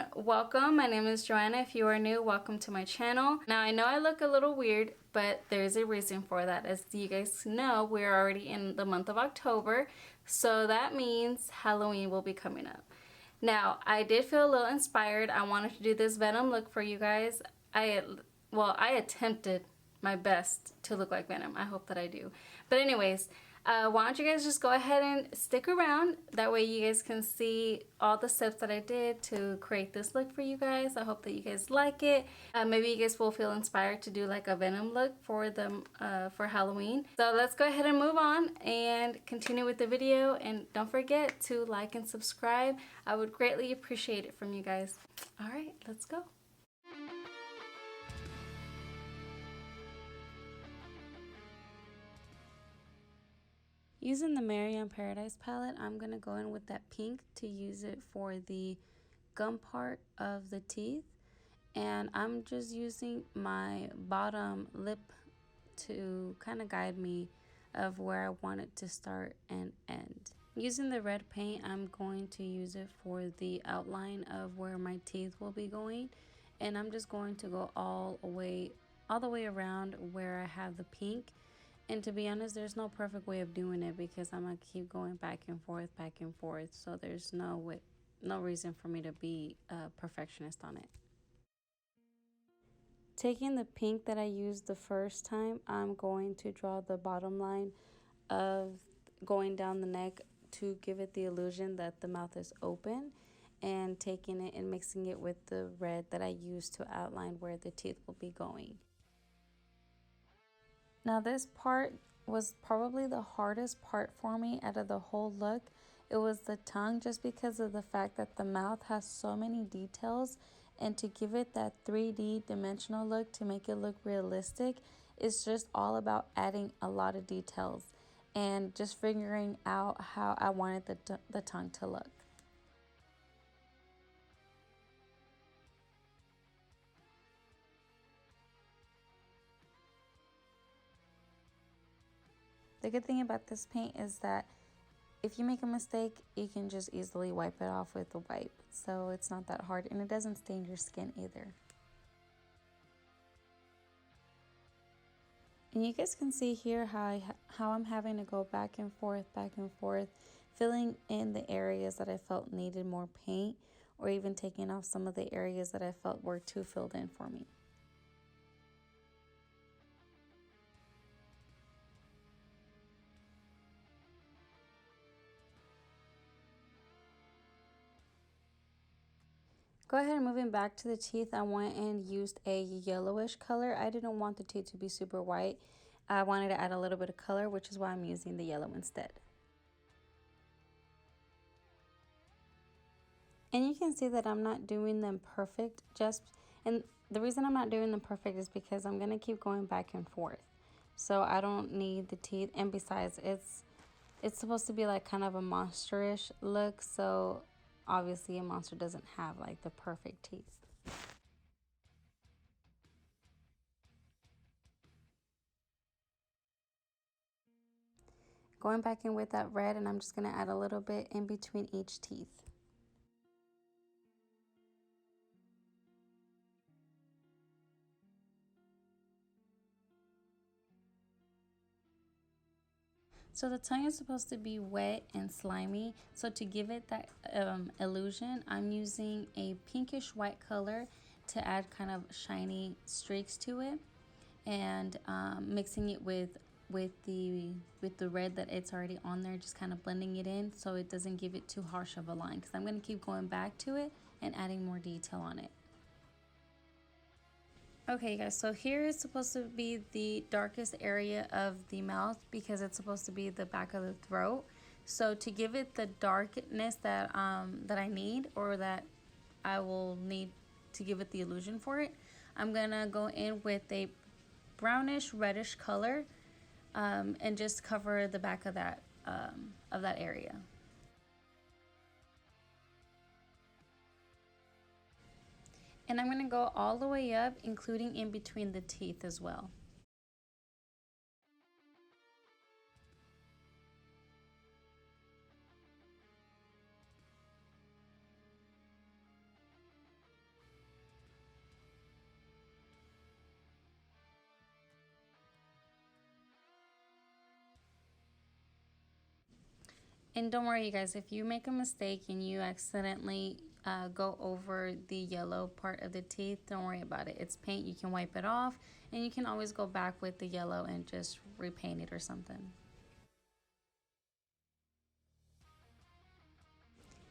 everyone, welcome. My name is Joanna. If you are new, welcome to my channel. Now I know I look a little weird, but there's a reason for that. As you guys know, we're already in the month of October, so that means Halloween will be coming up. Now I did feel a little inspired. I wanted to do this Venom look for you guys. I attempted my best to look like Venom. I hope that I do. But anyways, why don't you guys just go ahead and stick around. That way you guys can see all the steps that I did to create this look for you guys. I hope that you guys like it. Maybe you guys will feel inspired to do like a Venom look for for Halloween. So let's go ahead and move on and continue with the video. And don't forget to like and subscribe. I would greatly appreciate it from you guys. Alright, let's go. Using the Mary on Paradise palette, I'm going to go in with that pink to use it for the gum part of the teeth. And I'm just using my bottom lip to kind of guide me of where I want it to start and end. Using the red paint, I'm going to use it for the outline of where my teeth will be going. And I'm just going to go all the way around where I have the pink. And to be honest, there's no perfect way of doing it because I'm going to keep going back and forth. So there's no reason for me to be a perfectionist on it. Taking the pink that I used the first time, I'm going to draw the bottom line of going down the neck to give it the illusion that the mouth is open, and taking it and mixing it with the red that I used to outline where the teeth will be going. Now this part was probably the hardest part for me out of the whole look. It was the tongue, just because of the fact that the mouth has so many details, and to give it that 3D dimensional look, to make it look realistic, it's just all about adding a lot of details and just figuring out how I wanted the tongue to look. The good thing about this paint is that if you make a mistake, you can just easily wipe it off with a wipe. So it's not that hard, and it doesn't stain your skin either. And you guys can see here how I'm having to go back and forth, filling in the areas that I felt needed more paint, or even taking off some of the areas that I felt were too filled in for me. Go ahead and moving back to the teeth, I went and used a yellowish color. I didn't want the teeth to be super white. I wanted to add a little bit of color, which is why I'm using the yellow instead. And you can see that I'm not doing them perfect, and the reason I'm not doing them perfect is because I'm going to keep going back and forth. So I don't need the teeth, and besides, it's supposed to be like kind of a monsterish look, so obviously a monster doesn't have like the perfect teeth. Going back in with that red, and I'm just going to add a little bit in between each teeth. So the tongue is supposed to be wet and slimy. So to give it that illusion, I'm using a pinkish white color to add kind of shiny streaks to it, and mixing it with the red that it's already on there, just kind of blending it in so it doesn't give it too harsh of a line, because I'm going to keep going back to it and adding more detail on it. Okay guys, so here is supposed to be the darkest area of the mouth because it's supposed to be the back of the throat. So to give it the darkness that I need, or that I will need to give it the illusion for it, I'm gonna go in with a brownish reddish color and just cover the back of that area. And I'm going to go all the way up, including in between the teeth as well. And don't worry, you guys, if you make a mistake and you accidentally go over the yellow part of the teeth, don't worry about it. It's paint, you can wipe it off, and you can always go back with the yellow and just repaint it or something.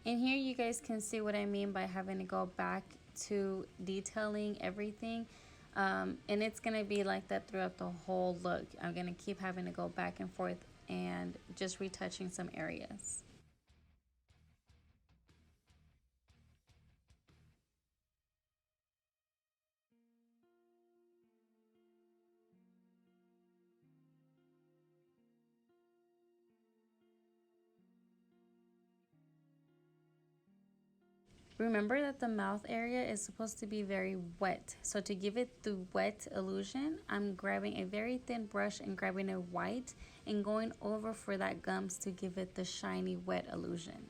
And here you guys can see what I mean by having to go back to detailing everything. And it's going to be like that throughout the whole look. I'm going to keep having to go back and forth and just retouching some areas. Remember that the mouth area is supposed to be very wet. So to give it the wet illusion, I'm grabbing a very thin brush and grabbing a white and going over for that gums to give it the shiny wet illusion.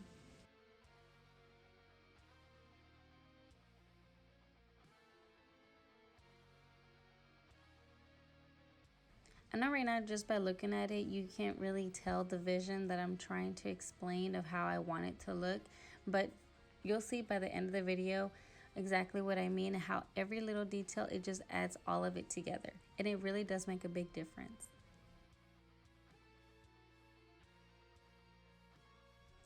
I know right now, just by looking at it, you can't really tell the vision that I'm trying to explain of how I want it to look, but you'll see by the end of the video exactly what I mean, how every little detail, it just adds all of it together. And it really does make a big difference.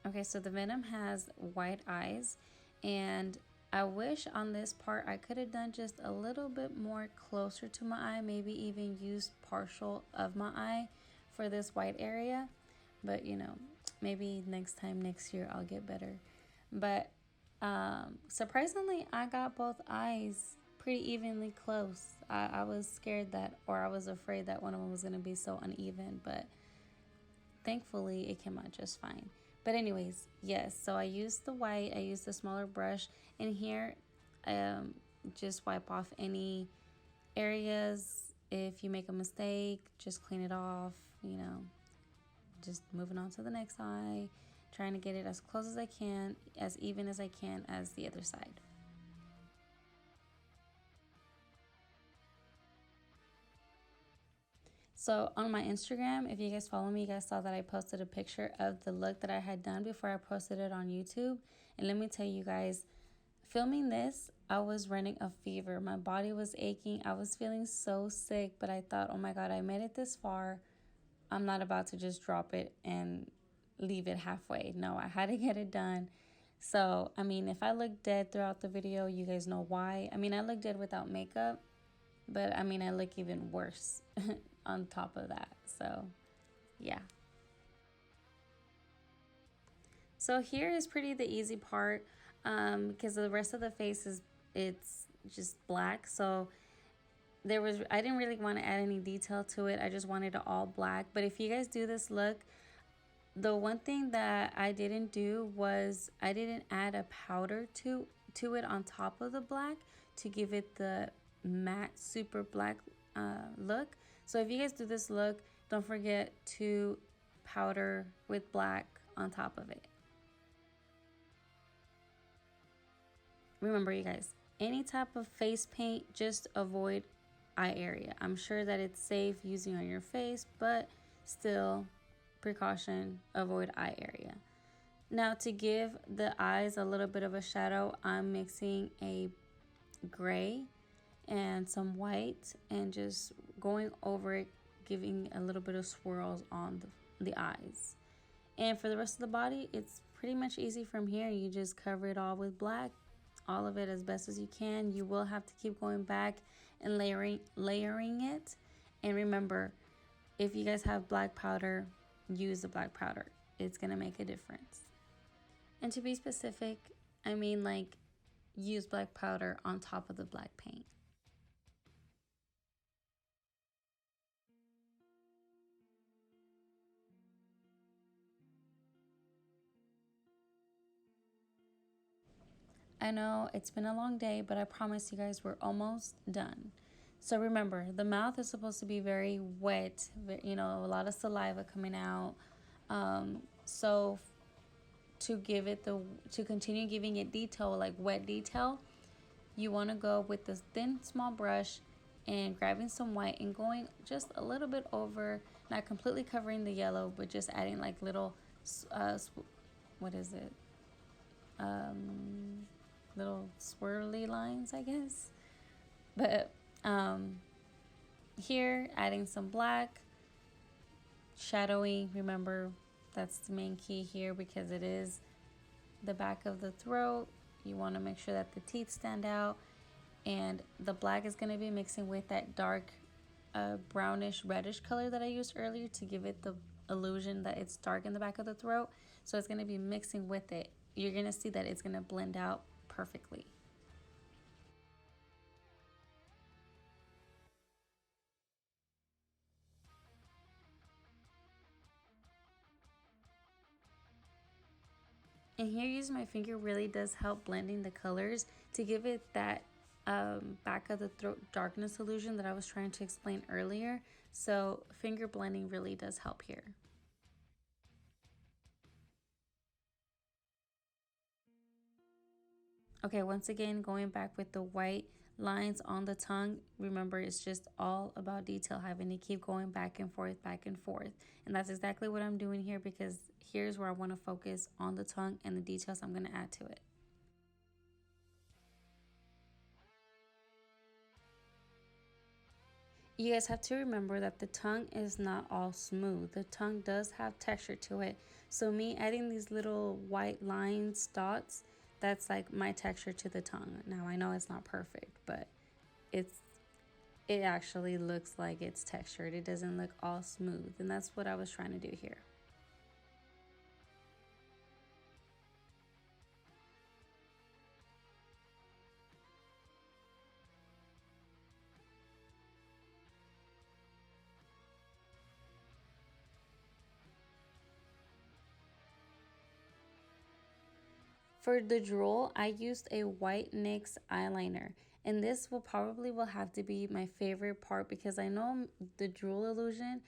Okay, so the Venom has white eyes, and I wish on this part I could have done just a little bit more closer to my eye, maybe even used partial of my eye for this white area. But you know, maybe next time, next year, I'll get better. But surprisingly, I got both eyes pretty evenly close. I was scared that, or I was afraid that one of them was going to be so uneven, but thankfully it came out just fine. But anyways, yes, so I used the white, I used the smaller brush, and here just wipe off any areas. If you make a mistake, just clean it off, you know, just moving on to the next eye, trying to get it as close as I can, as even as I can as the other side. So on my Instagram, if you guys follow me, you guys saw that I posted a picture of the look that I had done before I posted it on YouTube. And let me tell you guys, filming this, I was running a fever. My body was aching. I was feeling so sick, but I thought, oh my God, I made it this far. I'm not about to just drop it and leave it halfway. No, I had to get it done. So, I mean, if I look dead throughout the video, you guys know why. I mean, I look dead without makeup, but I mean, I look even worse on top of that. So, yeah. So here is pretty the easy part because the rest of the face is, it's just black. So I didn't really want to add any detail to it. I just wanted it all black. But if you guys do this look, the one thing that I didn't do was I didn't add a powder to it on top of the black to give it the matte super black look. So if you guys do this look, don't forget to powder with black on top of it. Remember, you guys, any type of face paint, just avoid eye area. I'm sure that it's safe using on your face, but still, precaution, avoid eye area. Now to give the eyes a little bit of a shadow, I'm mixing a gray and some white and just going over it, giving a little bit of swirls on the eyes. And for the rest of the body, it's pretty much easy from here. You just cover it all with black, all of it as best as you can. You will have to keep going back and layering it. And remember, if you guys have black powder, use the black powder. It's gonna make a difference. And to be specific, I mean like use black powder on top of the black paint. I know it's been a long day, but I promise you guys we're almost done. So remember, the mouth is supposed to be very wet, you know, a lot of saliva coming out. So to continue giving it detail, like wet detail, you want to go with this thin small brush and grabbing some white and going just a little bit over, not completely covering the yellow, but just adding like little what is it? Little swirly lines, I guess. But here, adding some black, shadowing. Remember, that's the main key here because it is the back of the throat. You want to make sure that the teeth stand out, and the black is going to be mixing with that dark brownish reddish color that I used earlier to give it the illusion that it's dark in the back of the throat. So it's going to be mixing with it. You're going to see that it's going to blend out perfectly. And here using my finger really does help blending the colors to give it that back of the throat darkness illusion that I was trying to explain earlier. So finger blending really does help here. Okay, once again, going back with the white lines on the tongue. Remember, it's just all about detail, having to keep going back and forth, back and forth. And that's exactly what I'm doing here because here's where I want to focus on the tongue and the details I'm going to add to it. You guys have to remember that the tongue is not all smooth. The tongue does have texture to it. So me adding these little white lines, dots, that's like my texture to the tongue. Now I know it's not perfect, but it actually looks like it's textured. It doesn't look all smooth, and that's what I was trying to do here. For the drool, I used a white NYX eyeliner, and this will have to be my favorite part because I know the drool illusion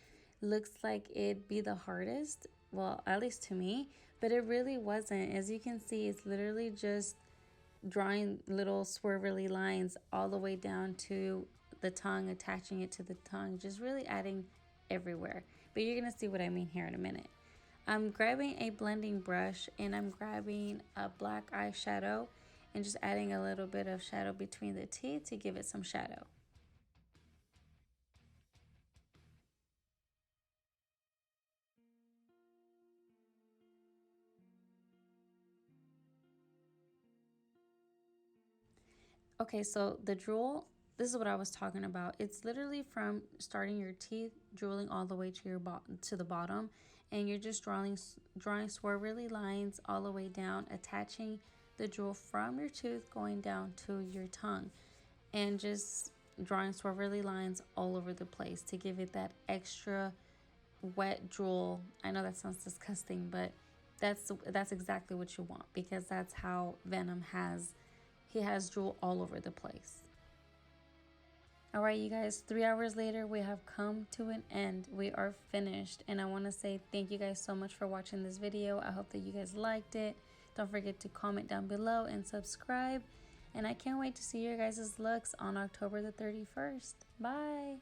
looks like it'd be the hardest, well, at least to me, but it really wasn't. As you can see, it's literally just drawing little swirly lines all the way down to the tongue, attaching it to the tongue, just really adding everywhere. But you're gonna see what I mean here in a minute. I'm grabbing a blending brush and I'm grabbing a black eyeshadow and just adding a little bit of shadow between the teeth to give it some shadow. Okay, so the drool, this is what I was talking about. It's literally from starting your teeth, drooling all the way to your to the bottom, and you're just drawing swirly lines all the way down, attaching the drool from your tooth going down to your tongue, and just drawing swirly lines all over the place to give it that extra wet drool. I know that sounds disgusting, but that's exactly what you want because that's how Venom has. He has drool all over the place. All right, you guys, 3 hours later, we have come to an end. We are finished. And I want to say thank you guys so much for watching this video. I hope that you guys liked it. Don't forget to comment down below and subscribe. And I can't wait to see your guys' looks on October the 31st. Bye.